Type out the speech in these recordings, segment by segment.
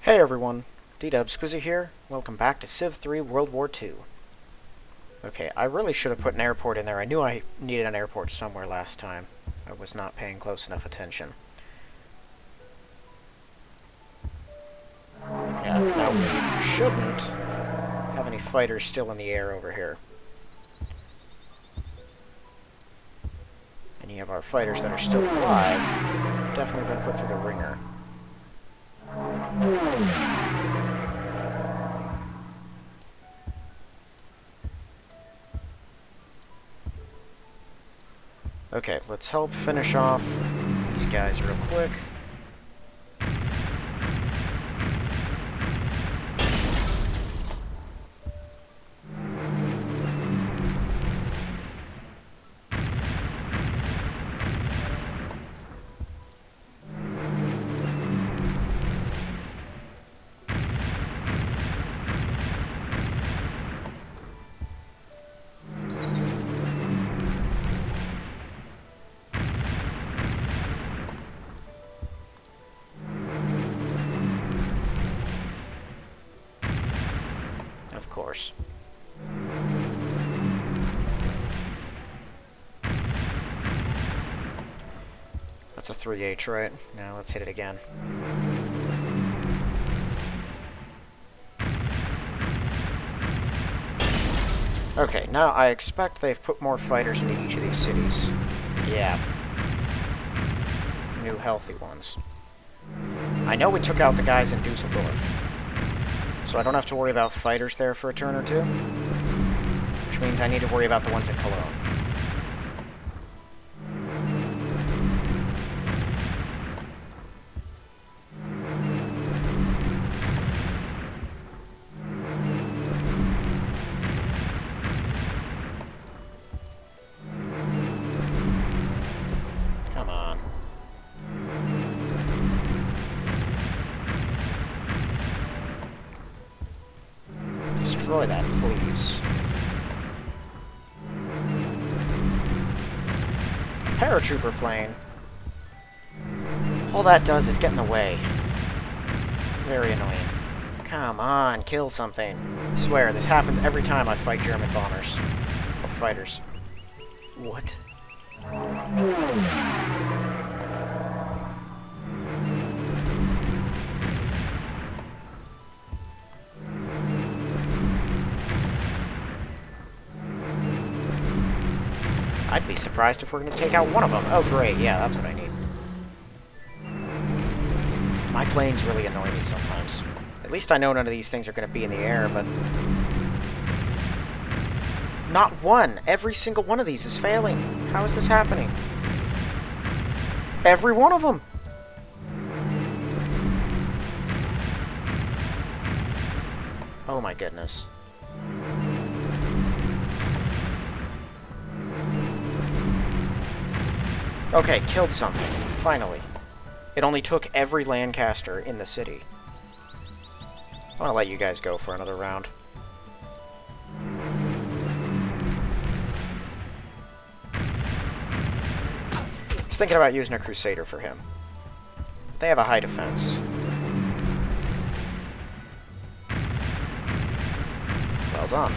Hey everyone, D-Dub Squizzy here. Welcome back to Civ 3 World War II. Okay, I really should have put an airport in there. I knew I needed an airport somewhere last time. I was not paying close enough attention. Yeah, now we shouldn't have any fighters still in the air over here. Any of our fighters that are still alive definitely been put through the ringer. Okay, let's help finish off these guys real quick. Of course. That's a 3H, right? Now let's hit it again. Okay, now I expect they've put more fighters into each of these cities. Yeah. New healthy ones. I know we took out the guys in Dusseldorf, so I don't have to worry about fighters there for a turn or two, which means I need to worry about the ones at Cologne. Come on. Destroy that, please. Paratrooper plane. All that does is get in the way. Very annoying. Come on, kill something. I swear, this happens every time I fight German bombers. Or fighters. What? I'd be surprised if we're going to take out one of them. Oh, great. Yeah, that's what I need. My planes really annoy me sometimes. At least I know none of these things are going to be in the air, but... Not one! Every single one of these is failing. How is this happening? Every one of them! Oh my goodness. Okay, killed something. Finally. It only took every Lancaster in the city. I want to let you guys go for another round. I was thinking about using a Crusader for him. They have a high defense. Well done.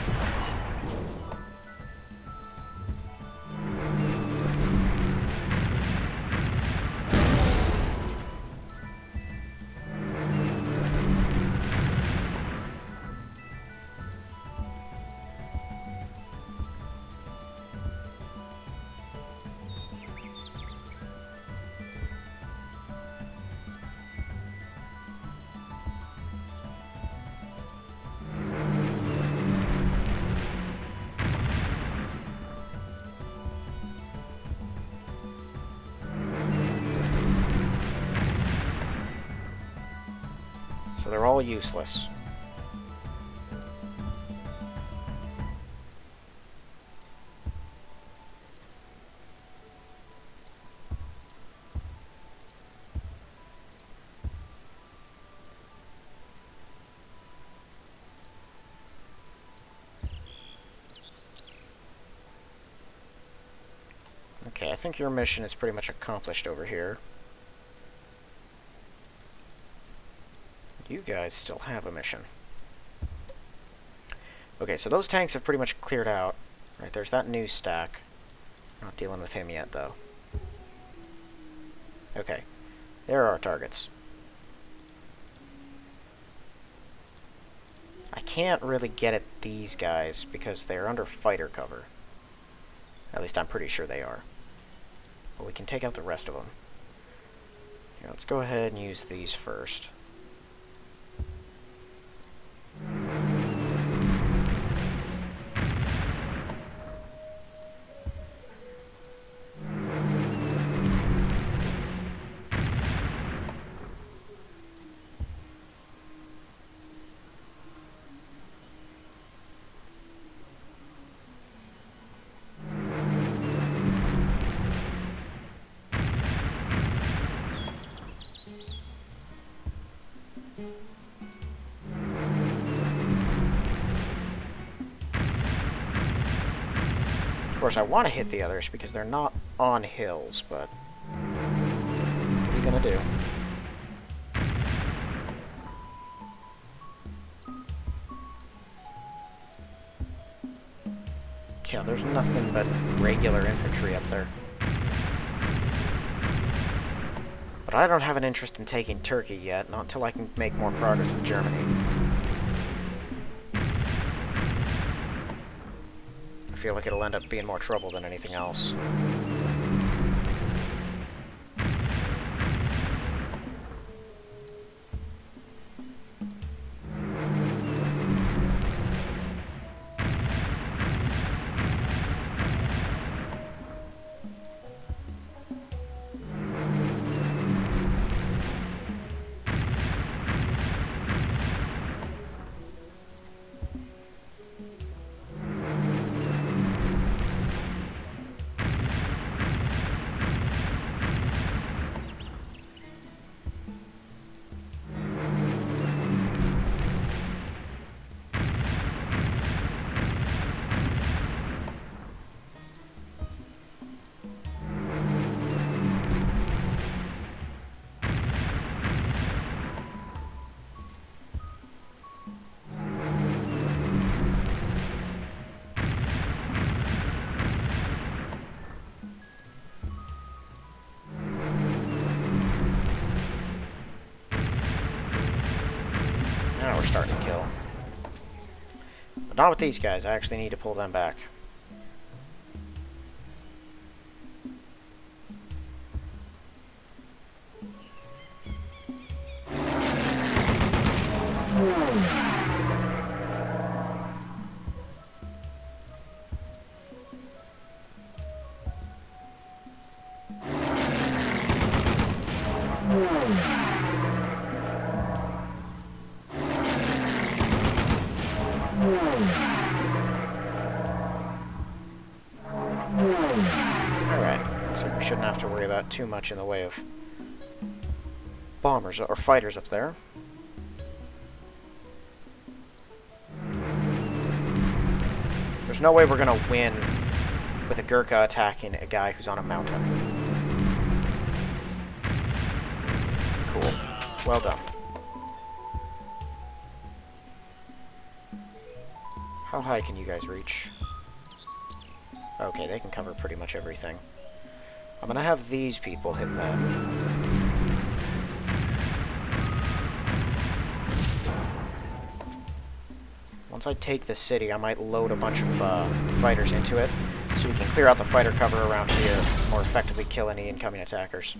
So they're all useless. Okay, I think your mission is pretty much accomplished over here. You guys still have a mission. Okay, so those tanks have pretty much cleared out. Right, there's that new stack. Not dealing with him yet, though. Okay, there are our targets. I can't really get at these guys because they're under fighter cover. At least I'm pretty sure they are. But we can take out the rest of them. Here, let's go ahead and use these first. Of course, I want to hit the others because they're not on hills, but what are you gonna do? Yeah, there's nothing but regular infantry up there. But I don't have an interest in taking Turkey yet, not until I can make more progress with Germany. I feel like it'll end up being more trouble than anything else. Now we're starting to kill. But not with these guys, I actually need to pull them back. Alright, looks like we shouldn't have to worry about too much in the way of bombers or fighters up there. There's no way we're gonna win with a Gurkha attacking a guy who's on a mountain. Cool. Well done. How high can you guys reach? Okay, they can cover pretty much everything. I'm gonna have these people hit them. Once I take the city, I might load a bunch of fighters into it, so we can clear out the fighter cover around here, more effectively kill any incoming attackers.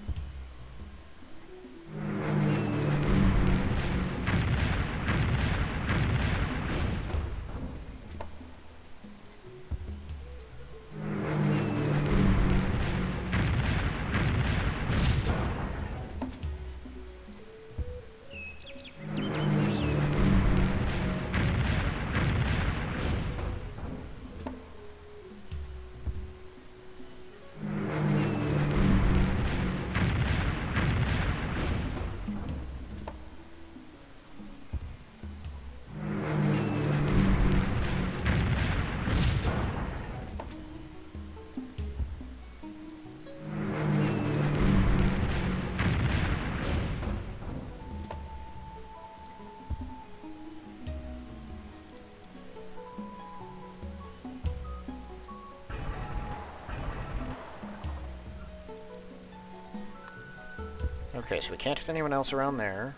Okay, so we can't hit anyone else around there.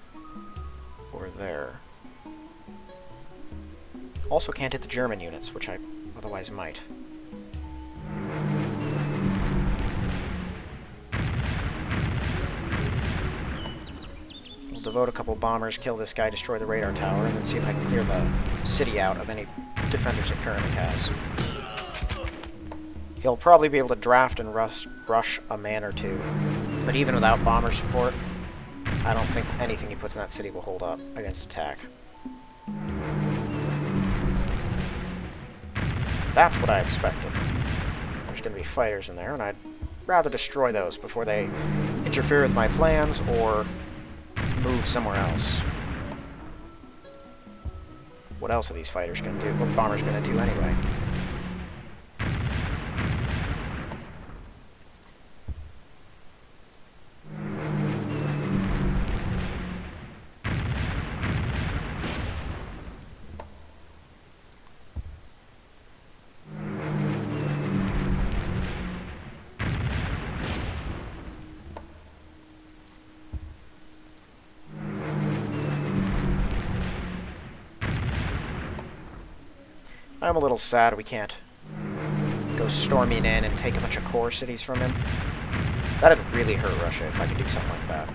Or there. Also can't hit the German units, which I otherwise might. We'll devote a couple bombers, kill this guy, destroy the radar tower, and then see if I can clear the city out of any defenders it currently has. He'll probably be able to draft and rush a man or two, but even without bomber support, I don't think anything he puts in that city will hold up against attack. That's what I expected. There's going to be fighters in there, and I'd rather destroy those before they interfere with my plans or move somewhere else. What else are these fighters going to do? What bombers going to do anyway? I'm a little sad we can't go storming in and take a bunch of core cities from him. That'd really hurt Russia if I could do something like that.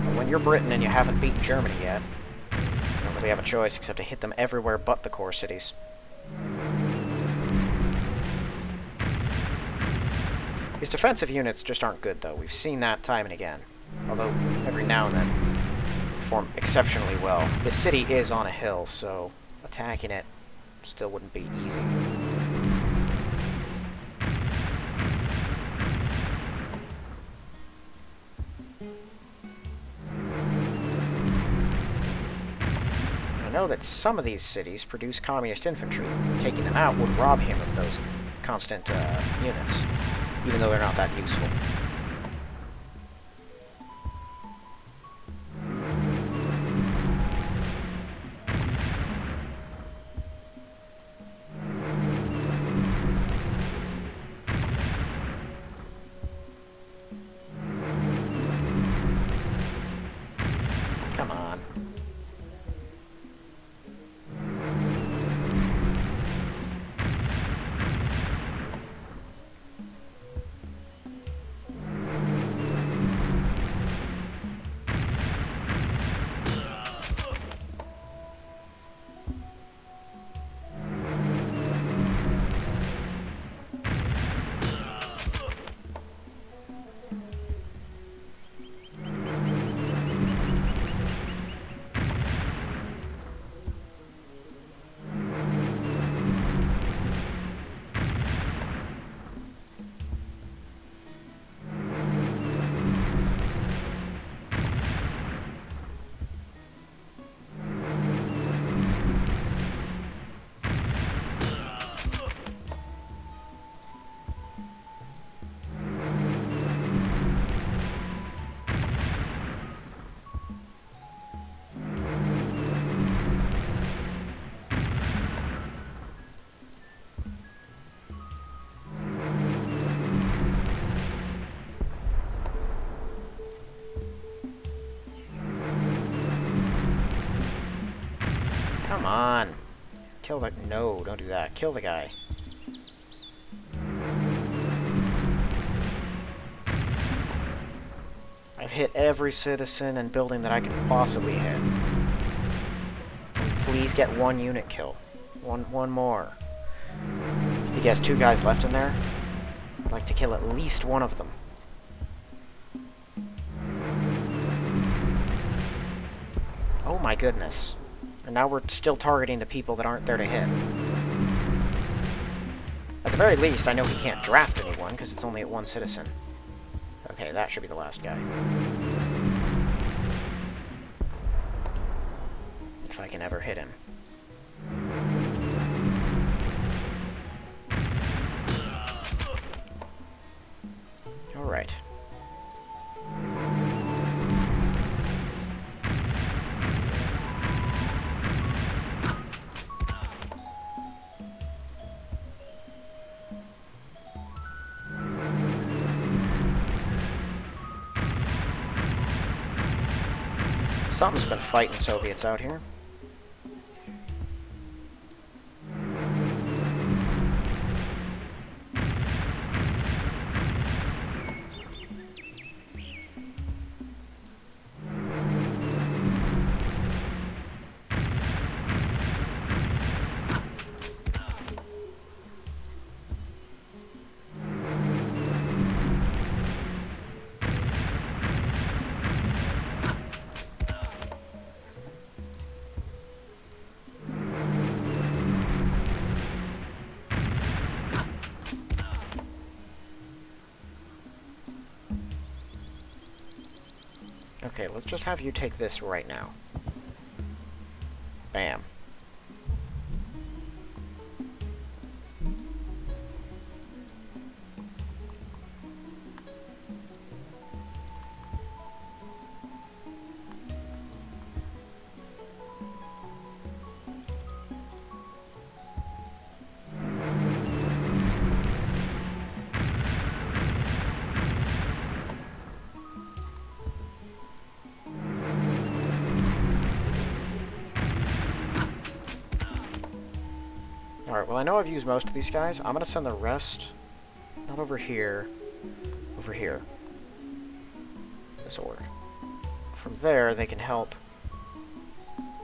But when you're Britain and you haven't beaten Germany yet, you don't really have a choice except to hit them everywhere but the core cities. His defensive units just aren't good, though. We've seen that time and again. Although, every now and then, perform exceptionally well. This city is on a hill, so attacking it still wouldn't be easy. I know that some of these cities produce communist infantry. Taking them out would rob him of those constant units, even though they're not that useful. Come on. Come on. Kill the... No, don't do that. Kill the guy. I've hit every citizen and building that I could possibly hit. Please get one unit kill. One more. I think he has 2 guys left in there. I'd like to kill at least one of them. Oh my goodness. And now we're still targeting the people that aren't there to hit. At the very least, I know he can't draft anyone, because it's only at 1 citizen. Okay, that should be the last guy. If I can ever hit him. Alright. Something's been fighting Soviets out here. Okay, let's just have you take this right now. Bam. Alright, well I know I've used most of these guys. I'm gonna send the rest, not over here, over here. This'll work. From there, they can help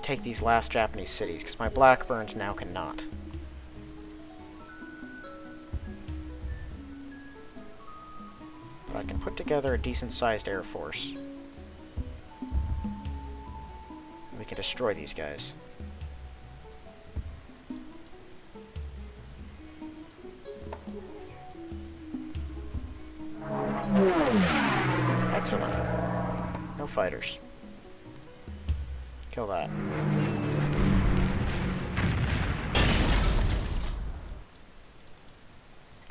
take these last Japanese cities, because my Blackburns now cannot. But I can put together a decent-sized air force. And we can destroy these guys. Excellent. No fighters. Kill that.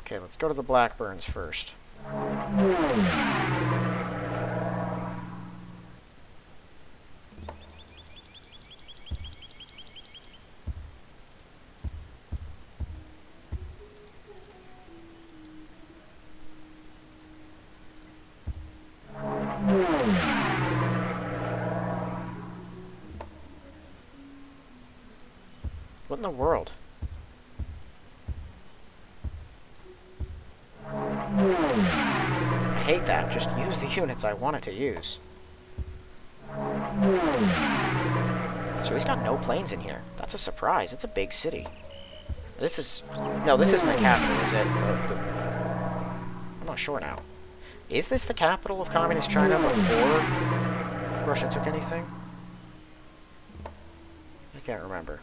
Okay, let's go to the Blackburns first. What in the world? I hate that. Just use the units I wanted to use. So he's got no planes in here. That's a surprise. It's a big city. This is... No, this isn't the capital, is it? I'm not sure now. Is this the capital of Communist China before Russia took anything? I can't remember.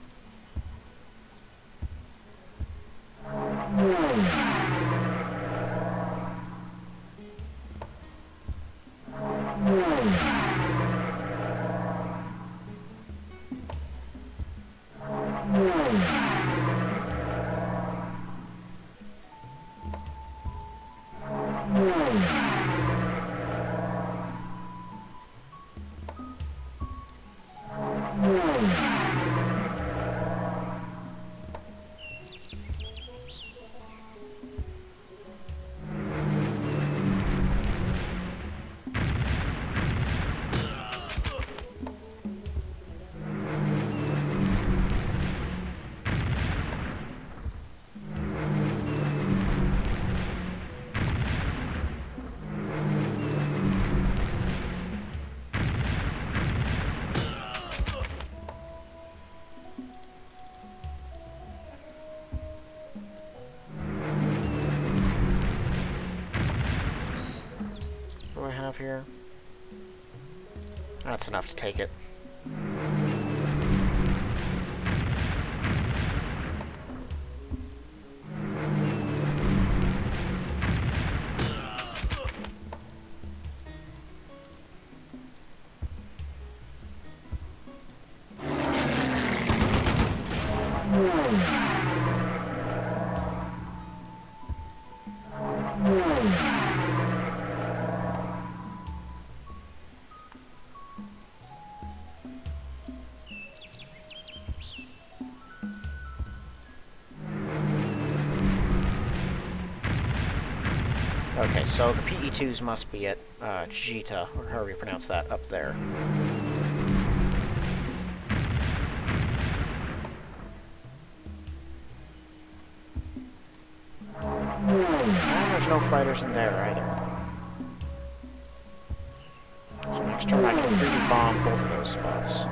Here. That's enough to take it. Okay, so the PE2s must be at Jita, or however you pronounce that, up there. fighters in there either. So next turn I can freely bomb both of those spots.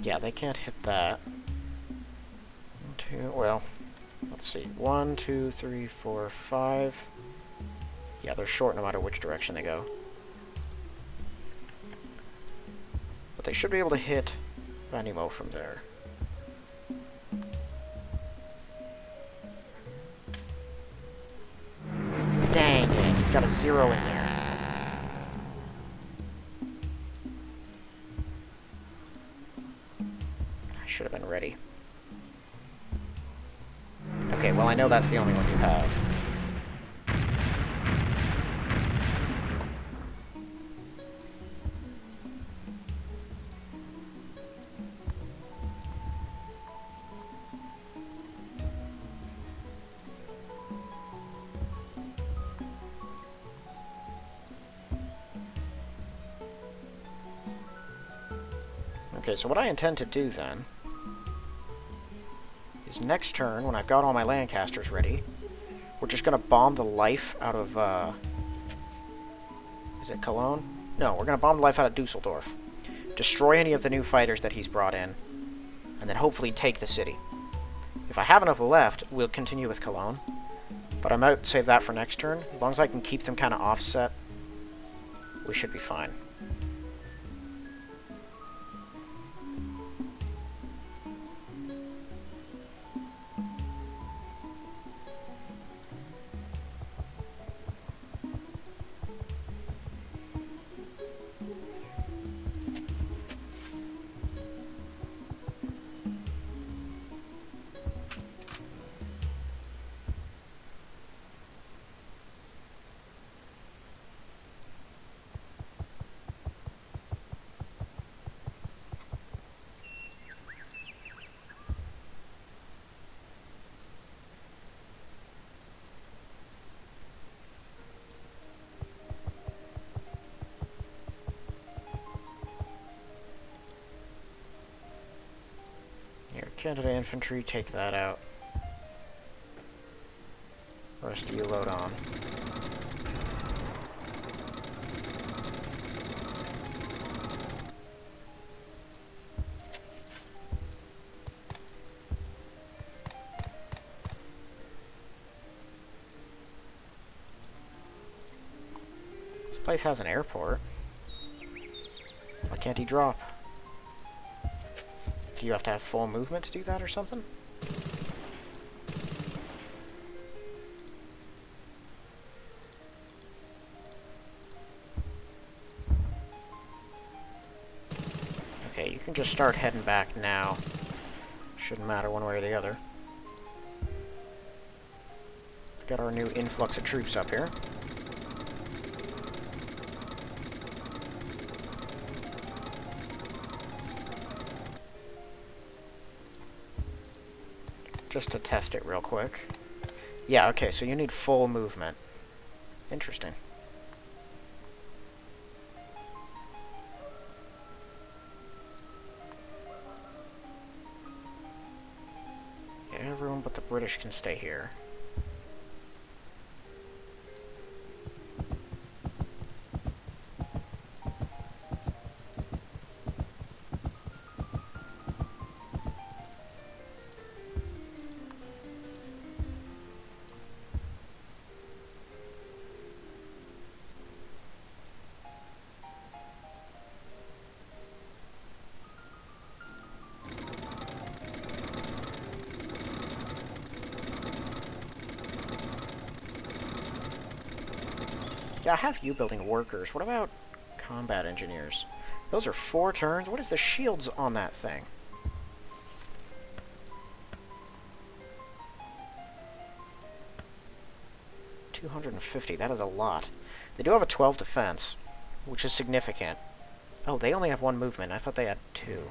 Yeah, they can't hit that. Well, let's see. 1, 2, 3, 4, 5. Yeah, they're short no matter which direction they go. But they should be able to hit Vanimo from there. Dang it, he's got a 0 in there. Should have been ready. Okay, well I know that's the only one you have. Okay, so what I intend to do then is next turn, when I've got all my Lancasters ready, we're just going to bomb the life out of, is it Cologne? No, we're going to bomb the life out of Dusseldorf. Destroy any of the new fighters that he's brought in, and then hopefully take the city. If I have enough left, we'll continue with Cologne, but I might save that for next turn. As long as I can keep them kind of offset, we should be fine. Canada infantry, take that out. Rest of you load on. This place has an airport. Why can't he drop? Do you have to have full movement to do that or something? Okay, you can just start heading back now. Shouldn't matter one way or the other. Let's get our new influx of troops up here. Just to test it real quick. Yeah, okay, so you need full movement. Interesting. Yeah, everyone but the British can stay here. I have you building workers. What about combat engineers? Those are 4 turns. What is the shields on that thing? $250. That is a lot. They do have a 12 defense, which is significant. Oh, they only have 1 movement. I thought they had 2.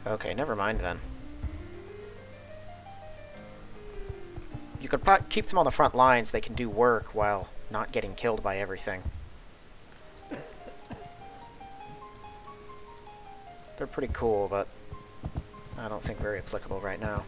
Okay, never mind then. You could keep them on the front lines. They can do work while not getting killed by everything. They're pretty cool, but I don't think very applicable right now.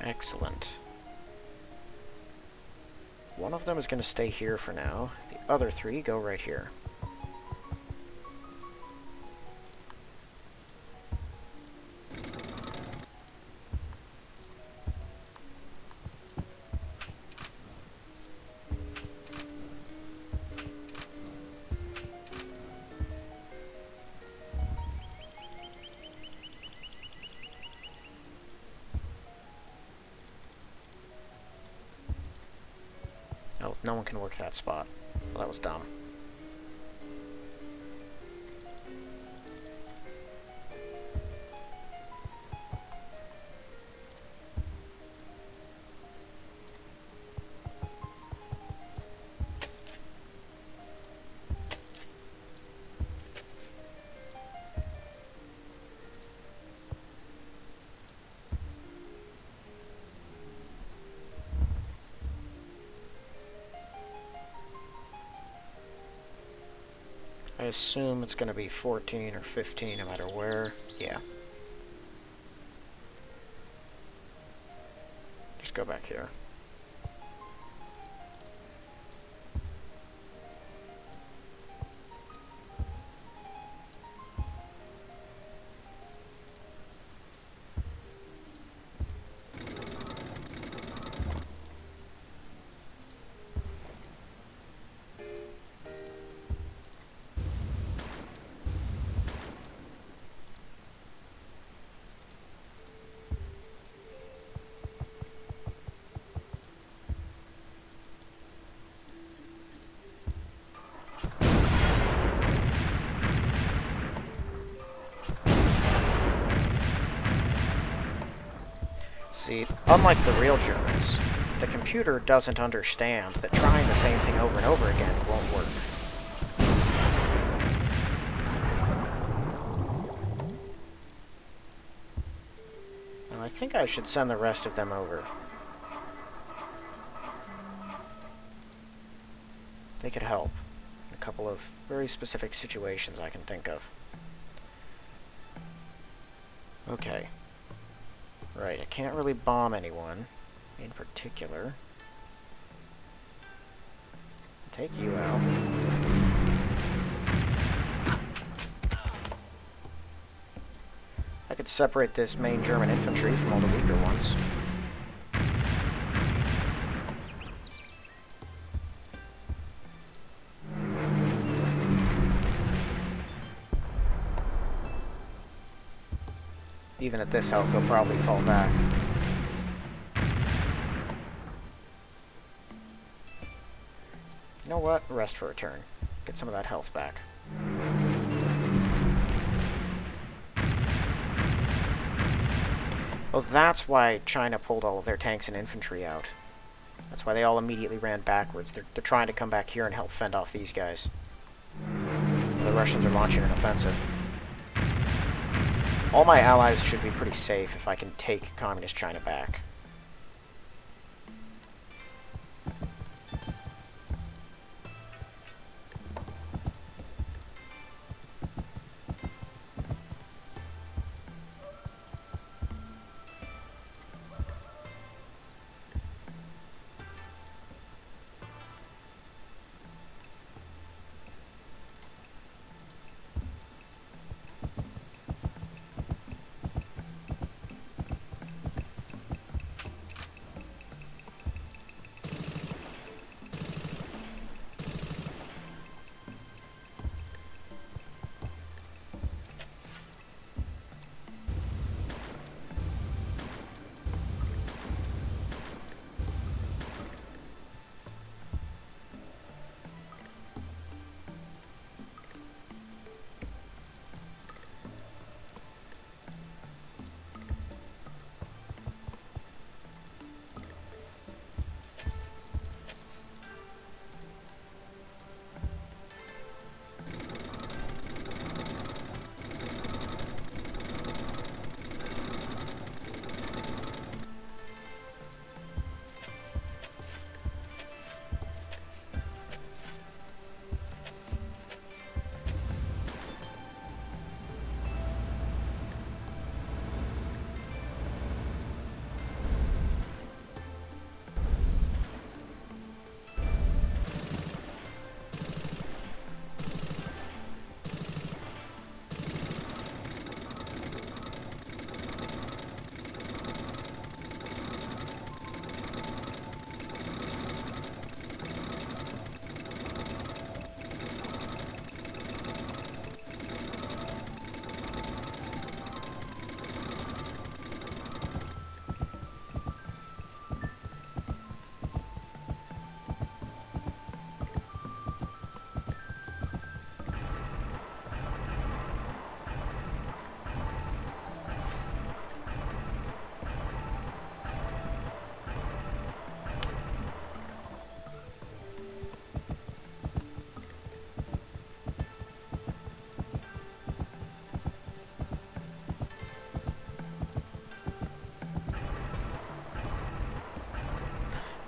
Excellent. One of them is going to stay here for now. The other 3 go right here. Oh, no one can work that spot. Well, that was dumb. I assume it's going to be 14 or 15 no matter where. Yeah. Just go back here. See, unlike the real Germans, the computer doesn't understand that trying the same thing over and over again won't work. Now, I think I should send the rest of them over. They could help in a couple of very specific situations I can think of. Okay. Right, I can't really bomb anyone in particular. Take you out. I could separate this main German infantry from all the weaker ones. Even at this health, he'll probably fall back. You know what? Rest for a turn. Get some of that health back. Well, that's why China pulled all of their tanks and infantry out. That's why they all immediately ran backwards. They're trying to come back here and help fend off these guys. the Russians are launching an offensive. All my allies should be pretty safe if I can take Communist China back.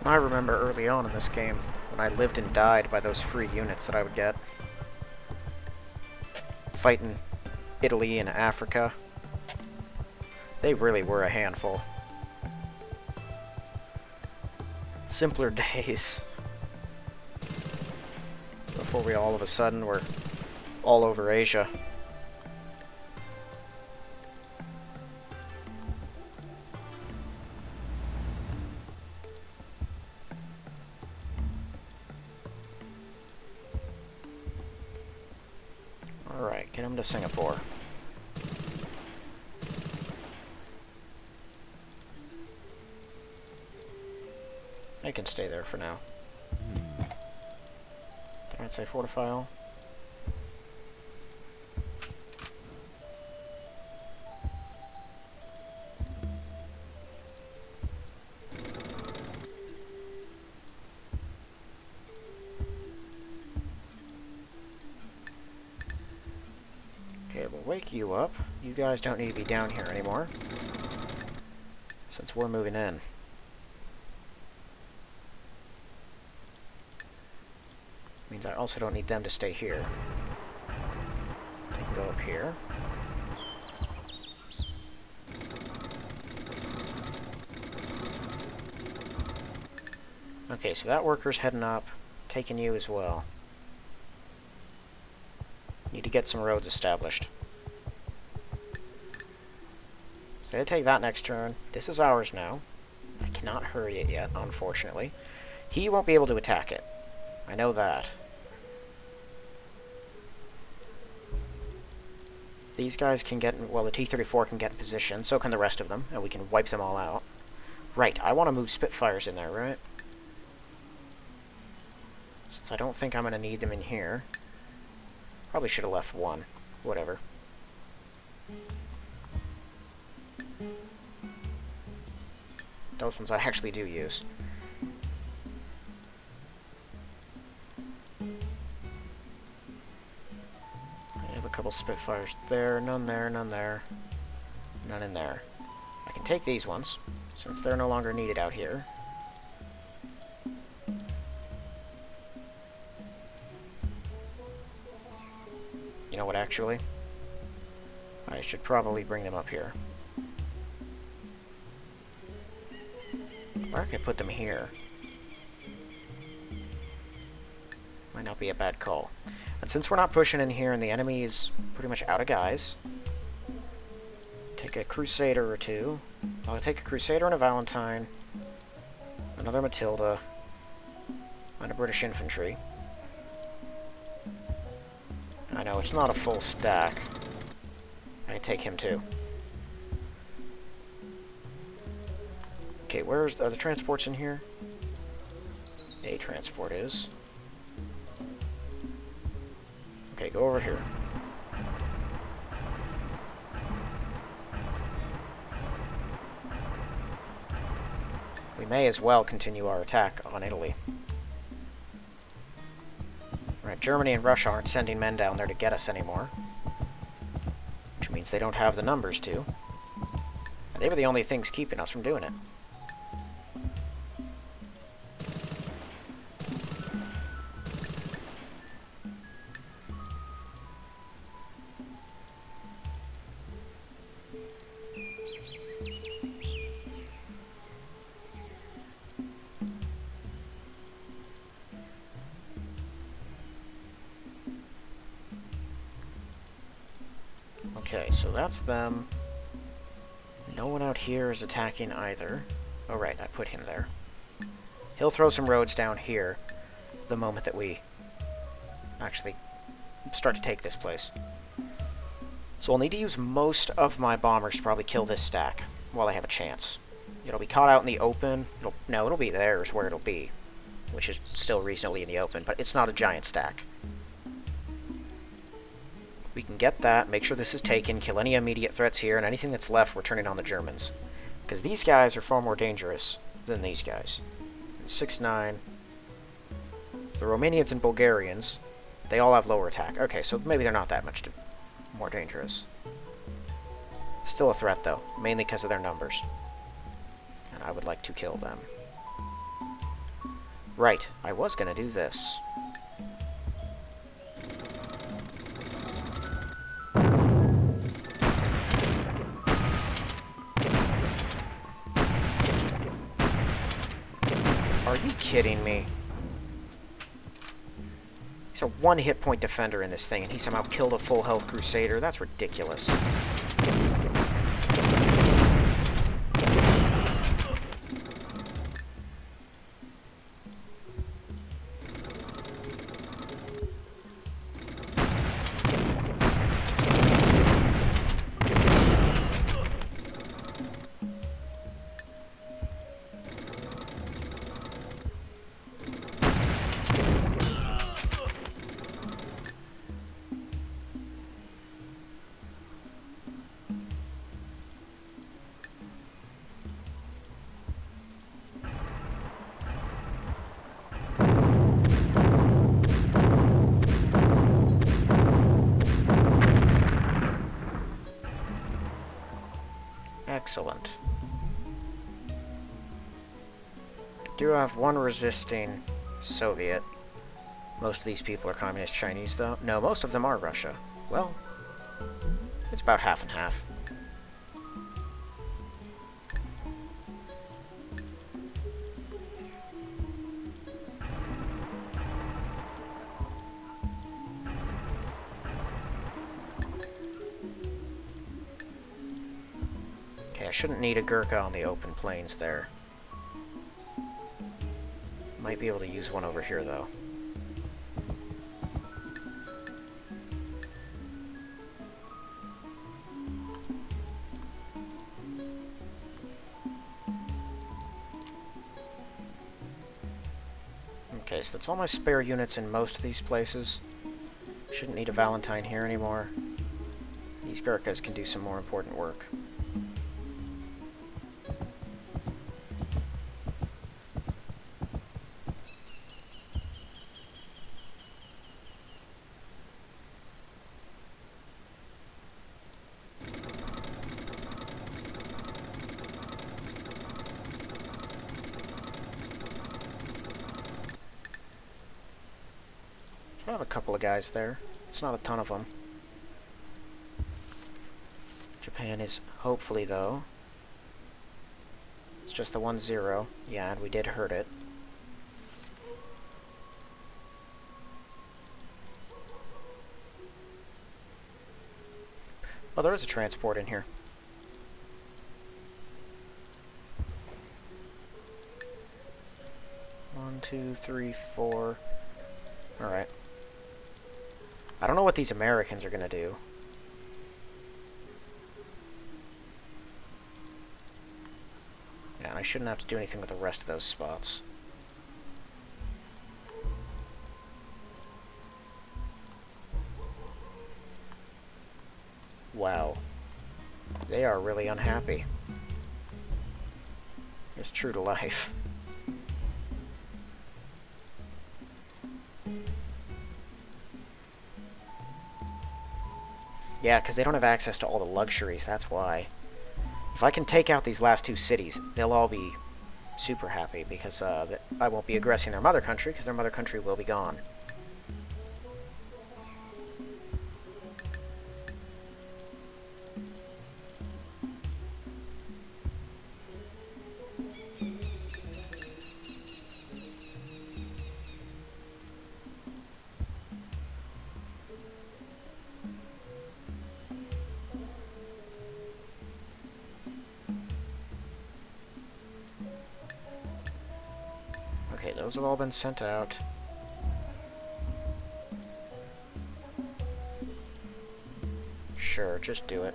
I remember early on in this game, when I lived and died by those free units that I would get. Fighting Italy and Africa. They really were a handful. Simpler days. Before we all of a sudden were all over Asia. Alright, get him to Singapore. I can stay there for now. Did I say fortify all? Okay, we'll wake you up. You guys don't need to be down here anymore, since we're moving in. Means I also don't need them to stay here. They can go up here. Okay, so that worker's heading up, taking you as well. Need to get some roads established. So they take that next turn. This is ours now. I cannot hurry it yet, unfortunately. He won't be able to attack it. I know that. These guys can get in, well, the T-34 can get in position, so can the rest of them, and we can wipe them all out. Right, I want to move Spitfires in there, right? Since I don't think I'm going to need them in here. Probably should have left one. Whatever. Those ones I actually do use. couple Spitfires there, none there, none there, none in there. I can take these ones, since they're no longer needed out here. You know what, actually? I should probably bring them up here. Or I could put them here. Might not be a bad call. And since we're not pushing in here and the enemy is pretty much out of guys, take a Crusader or two. I'll take a Crusader and a Valentine, another Matilda, and a British infantry. I know, it's not a full stack. I can take him too. Okay, are the transports in here? A transport is. Okay, go over here. We may as well continue our attack on Italy. Right, Germany and Russia aren't sending men down there to get us anymore. Which means they don't have the numbers to. And they were the only things keeping us from doing it. Okay, so that's them. No one out here is attacking either. Oh right, I put him there. He'll throw some roads down here the moment that we actually start to take this place. So I'll need to use most of my bombers to probably kill this stack while I have a chance. It'll be caught out in the open. It'll be theirs where it'll be, which is still reasonably in the open, but it's not a giant stack. We can get that, make sure this is taken, kill any immediate threats here, and anything that's left we're turning on the Germans. Because these guys are far more dangerous than these guys. 6-9. The Romanians and Bulgarians, they all have lower attack. Okay, so maybe they're not that much more dangerous. Still a threat, though, mainly because of their numbers. And I would like to kill them. Right, I was going to do this. Are you kidding me? He's a one hit point defender in this thing, and he somehow killed a full health Crusader? That's ridiculous. Excellent. I do have one resisting Soviet. Most of these people are Communist Chinese, though. No, most of them are Russia. Well, it's about half and half. I shouldn't need a Gurkha on the open plains there. Might be able to use one over here, though. Okay, so that's all my spare units in most of these places. Shouldn't need a Valentine here anymore. These Gurkhas can do some more important work. I have a couple of guys there. It's not a ton of them. Japan is hopefully, though. It's just the 1-0. Yeah, and we did hurt it. Oh, there is a transport in here. One, two, three, four. Alright. I don't know what these Americans are gonna do. Yeah, and I shouldn't have to do anything with the rest of those spots. Wow. They are really unhappy. It's true to life. Yeah, because they don't have access to all the luxuries, that's why. If I can take out these last two cities, they'll all be super happy, because I won't be aggressing their mother country, because their mother country will be gone. Okay, those have all been sent out. Sure, just do it.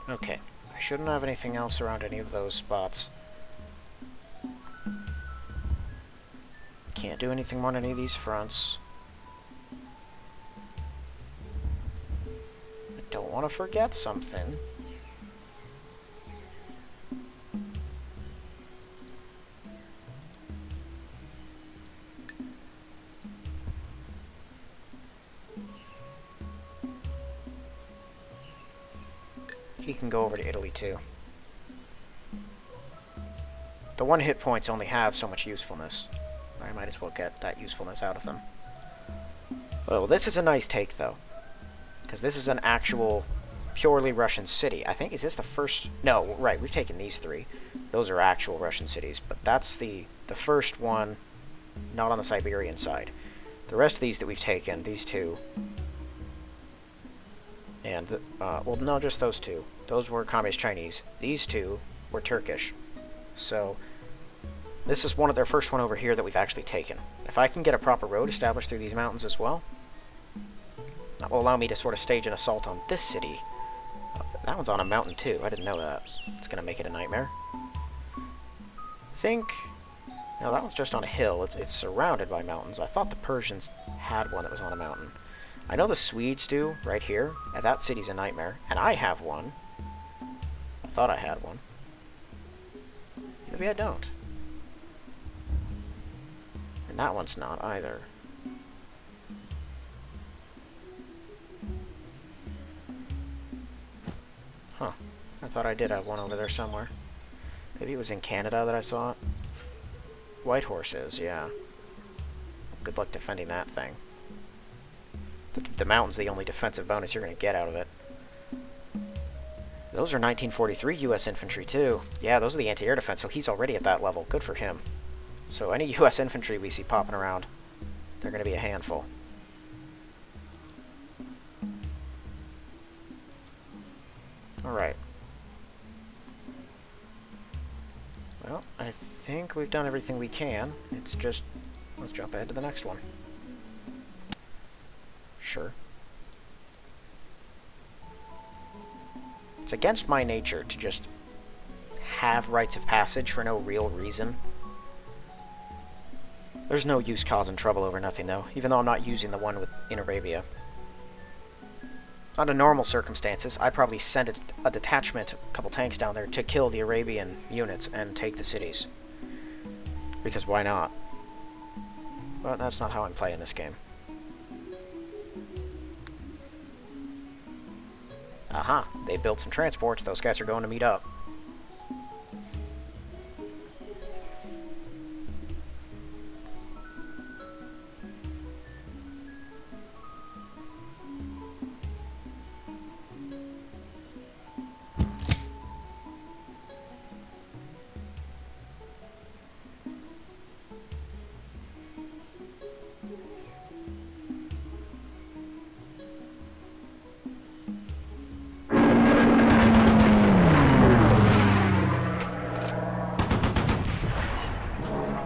Okay, I shouldn't have anything else around any of those spots. Can't do anything on any of these fronts. I don't want to forget something. He can go over to Italy, too. The 1 hit points only have so much usefulness. I might as well get that usefulness out of them. Well, this is a nice take, though. Because this is an actual, purely Russian city. I think, is this the first... No, right, we've taken these 3. Those are actual Russian cities. But that's the first one, not on the Siberian side. The rest of these that we've taken, these 2... And, well, no, just those 2. Those were Communist Chinese. These 2 were Turkish. So, this is one of their first one over here that we've actually taken. If I can get a proper road established through these mountains as well, that will allow me to sort of stage an assault on this city. That one's on a mountain, too. I didn't know that. It's going to make it a nightmare. I think... No, that one's just on a hill. It's surrounded by mountains. I thought the Persians had one that was on a mountain. I know the Swedes do, right here. That city's a nightmare. And I have one. I thought I had one. Maybe I don't. And that one's not, either. Huh. I thought I did have one over there somewhere. Maybe it was in Canada that I saw it. Whitehorse is, yeah. Good luck defending that thing. The mountain's the only defensive bonus you're going to get out of it. Those are 1943 U.S. infantry, too. Yeah, those are the anti-air defense, so he's already at that level. Good for him. So any U.S. infantry we see popping around, they're going to be a handful. Alright. Well, I think we've done everything we can. It's just... let's jump ahead to the next one. Sure. It's against my nature to just have rites of passage for no real reason. There's no use causing trouble over nothing, though, even though I'm not using the one in Arabia. Under normal circumstances, I'd probably send a detachment, a couple tanks down there, to kill the Arabian units and take the cities. Because why not? But that's not how I'm playing this game. Aha, they built some transports. Those guys are going to meet up.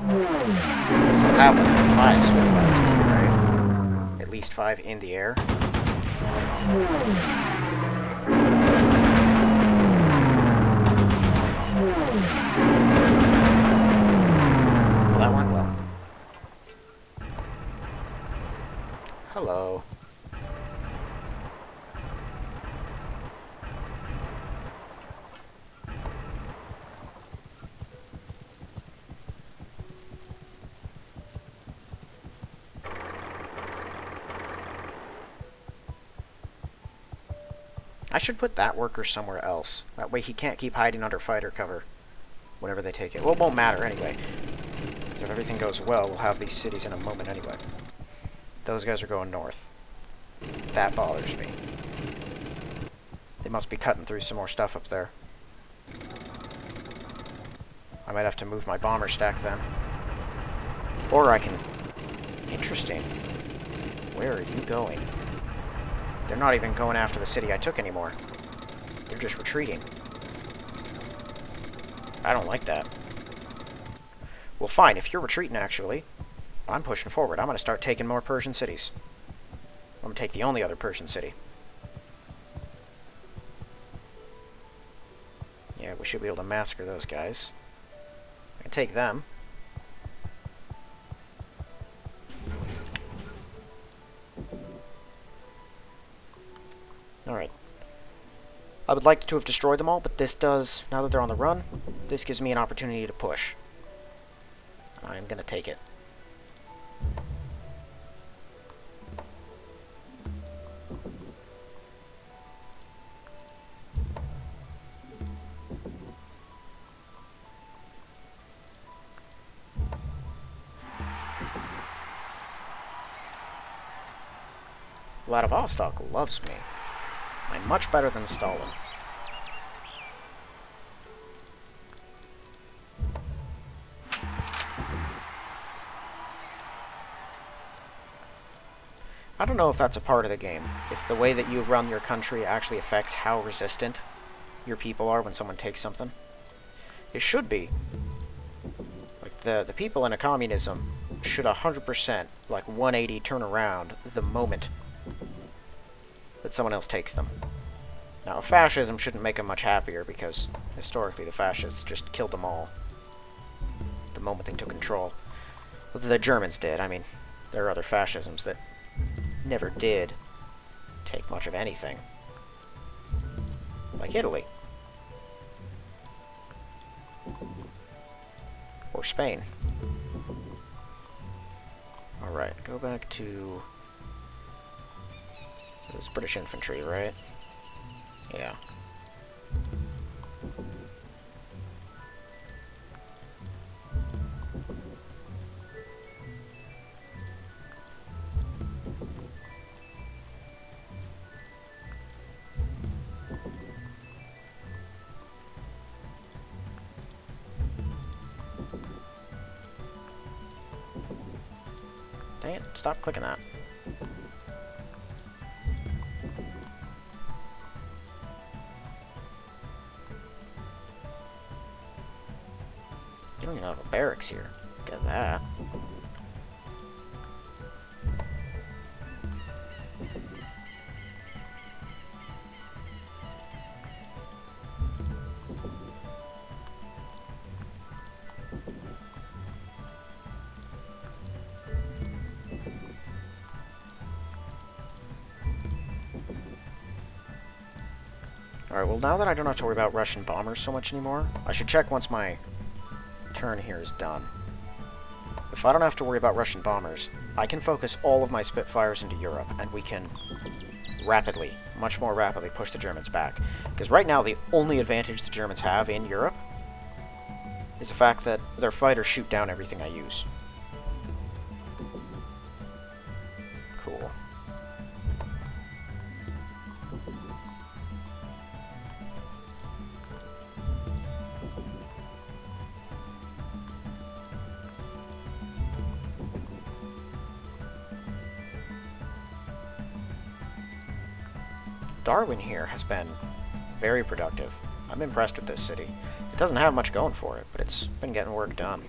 Still have like 5 Spitfires there, right? At least 5 in the air. Well, that went well. Hello. I should put that worker somewhere else. That way he can't keep hiding under fighter cover whenever they take it. Well, it won't matter anyway. So if everything goes well, we'll have these cities in a moment anyway. Those guys are going north. That bothers me. They must be cutting through some more stuff up there. I might have to move my bomber stack then. Or I can... Interesting. Where are you going? They're not even going after the city I took anymore. They're just retreating. I don't like that. Well, fine. If you're retreating, actually, I'm pushing forward. I'm going to start taking more Persian cities. I'm going to take the only other Persian city. Yeah, we should be able to massacre those guys. I can take them. Alright. I would like to have destroyed them all, but this does, now that they're on the run, this gives me an opportunity to push. I'm gonna take it. Vladivostok loves me. I'm much better than Stalin. I don't know if that's a part of the game. If the way that you run your country actually affects how resistant your people are when someone takes something. It should be. Like, the people in a communism should 100%, like 180 turn around the moment that someone else takes them. Now, fascism shouldn't make them much happier because, historically, the fascists just killed them all the moment they took control. Well, the Germans did. I mean, there are other fascisms that never did take much of anything. Like Italy. Or Spain. Alright, go back to... It was British infantry, right? Yeah. Dang it, stop clicking that. You don't even have a barracks here. Look at that. Alright, well now that I don't have to worry about Russian bombers so much anymore, I should check once my turn here is done. If I don't have to worry about Russian bombers, I can focus all of my Spitfires into Europe, and we can rapidly, much more rapidly, push the Germans back. Because right now, the only advantage the Germans have in Europe is the fact that their fighters shoot down everything I use. Cool. Darwin here has been very productive. I'm impressed with this city. It doesn't have much going for it, but it's been getting work done.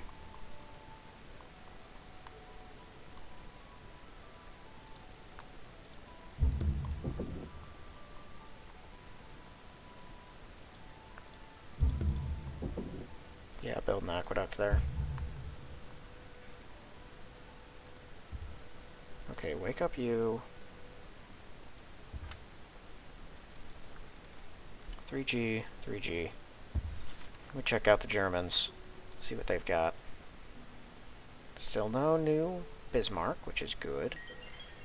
Yeah, build an aqueduct there. Okay, wake up you. 3G, 3G. Let me check out the Germans, see what they've got. Still no new Bismarck, which is good.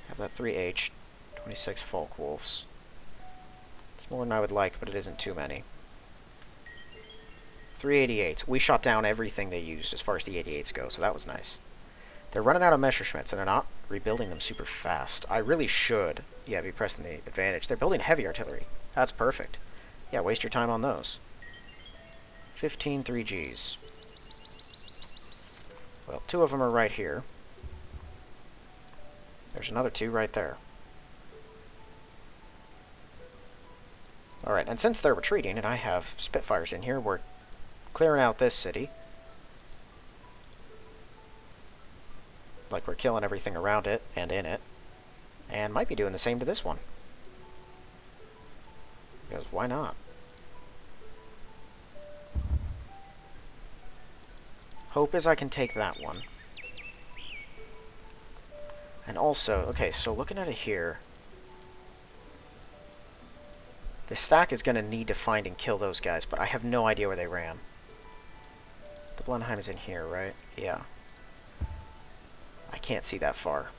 Have that 3H, 26 Folkwolves. It's more than I would like, but it isn't too many. 388s. We shot down everything they used as far as the 88s go, so that was nice. They're running out of Messerschmitts, and they're not rebuilding them super fast. I really should, yeah, be pressing the advantage. They're building heavy artillery. That's perfect. Yeah, waste your time on those. 15 3Gs. Well, 2 of them are right here. There's another 2 right there. Alright, and since they're retreating and I have Spitfires in here, we're clearing out this city. Like we're killing everything around it and in it. And might be doing the same to this one. Because why not? Hope is I can take that one. And also, okay, so looking at it here, the stack is going to need to find and kill those guys, but I have no idea where they ran. The Blenheim is in here, right? Yeah. I can't see that far.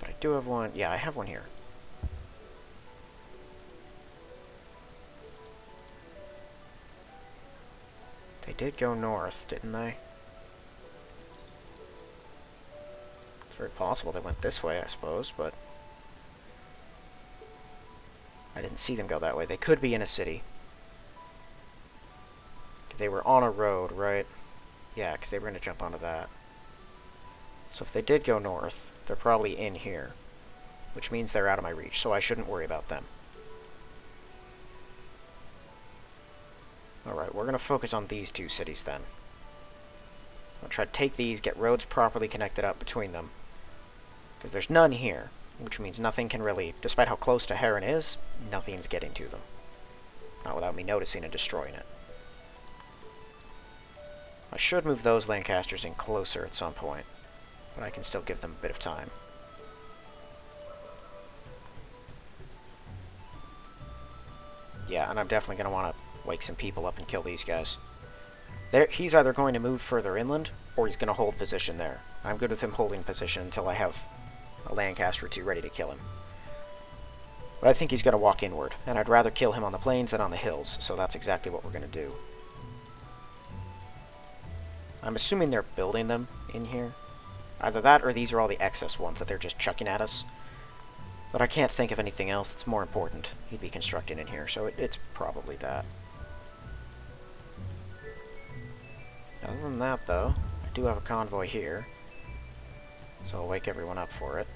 But I do have one. Yeah, I have one here. They did go north, didn't they? It's very possible they went this way, I suppose, but I didn't see them go that way. They could be in a city. They were on a road, right? Yeah, because they were going to jump onto that. So if they did go north, they're probably in here, which means they're out of my reach, so I shouldn't worry about them. Alright, we're going to focus on these 2 cities then. I'll try to take these, get roads properly connected up between them. Because there's none here, which means nothing can really, despite how close to Heron is, nothing's getting to them. Not without me noticing and destroying it. I should move those Lancasters in closer at some point, but I can still give them a bit of time. Yeah, and I'm definitely going to want to wake some people up and kill these guys. He's either going to move further inland, or he's going to hold position there. I'm good with him holding position until I have a Lancaster or 2 ready to kill him. But I think he's going to walk inward, and I'd rather kill him on the plains than on the hills, so that's exactly what we're going to do. I'm assuming they're building them in here. Either that, or these are all the excess ones that they're just chucking at us. But I can't think of anything else that's more important he'd be constructing in here, so it's probably that. Other than that, though, I do have a convoy here, so I'll wake everyone up for it.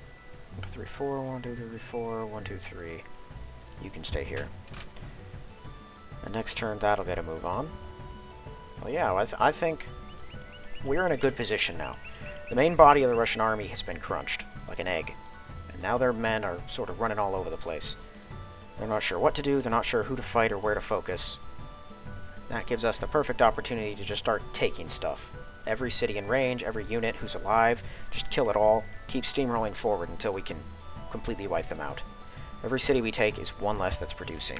1, 2, 3, 4, 1, 2, 3, 4, 1, 2, 3. You can stay here. And next turn, that'll get a move on. Well, yeah, I think we're in a good position now. The main body of the Russian army has been crunched, like an egg. And now their men are sort of running all over the place. They're not sure what to do, they're not sure who to fight or where to focus. That gives us the perfect opportunity to just start taking stuff. Every city in range, every unit who's alive, just kill it all, keep steamrolling forward until we can completely wipe them out. Every city we take is one less that's producing.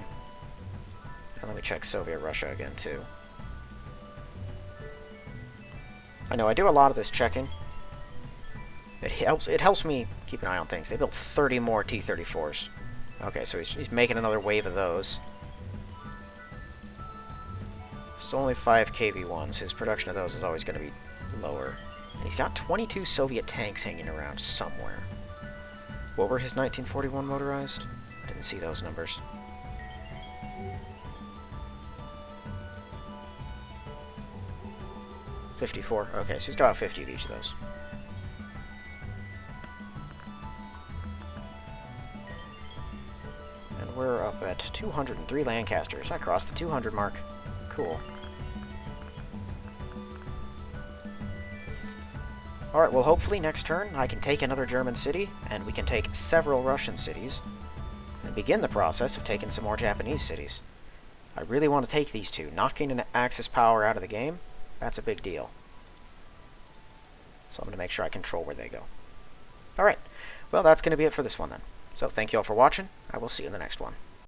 And let me check Soviet Russia again, too. I know, I do a lot of this checking. It helps me keep an eye on things. They built 30 more T-34s. Okay, so he's making another wave of those. Still only 5 KV-1s. His production of those is always going to be lower. And he's got 22 Soviet tanks hanging around somewhere. What were his 1941 motorized? I didn't see those numbers. $54. Okay, so he's got 50 of each of those. And we're up at 203 Lancasters. I crossed the 200 mark. Cool. Alright, well hopefully next turn I can take another German city, and we can take several Russian cities, and begin the process of taking some more Japanese cities. I really want to take these two. Knocking an Axis power out of the game, that's a big deal. So I'm going to make sure I control where they go. Alright, well that's going to be it for this one then. So thank you all for watching. I will see you in the next one.